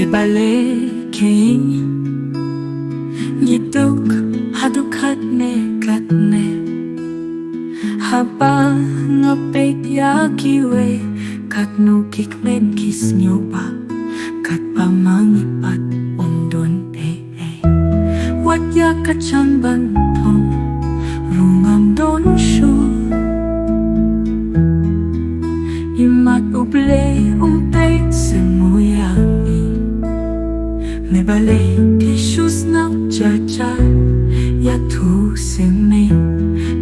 balei keiñ Nyituk hadukat ne katne Haba ngapit yakiwe Katnu kikmen kis nyoba Kat pamangipat undon Wat ya kacang bantong Rumam don shu Imat uble umpay semuyami Me balei kishus nak jaja Ya tu seme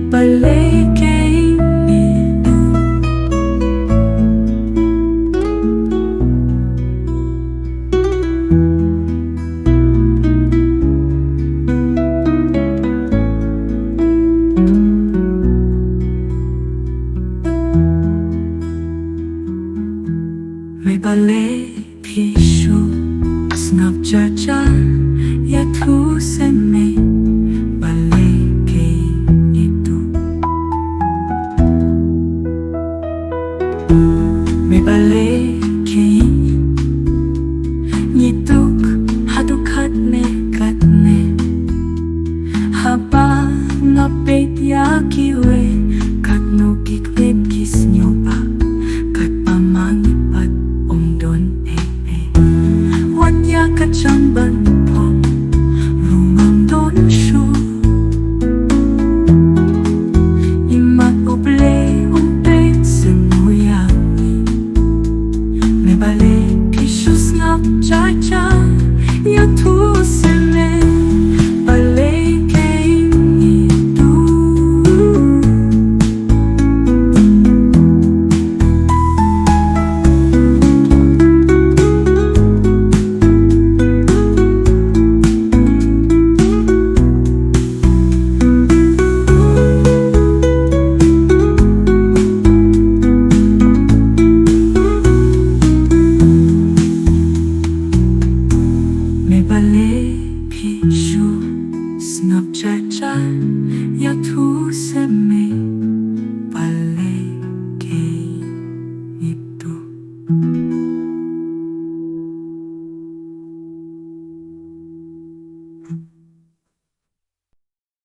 balei keiñ Me balei pishu snap jaja ya tu seme balei keiñ itu Me balei keiñ Nyituk hadukat ne katne Haba ngapit yakiwe Katnu kiklit kis nyoba Kat pamangipat Wat ya kacang bantong Rumam don shu Imat uble umpay semuyami Me balei kishus ngap jaja Ya tu seme balei keiñ itu Me balei pishu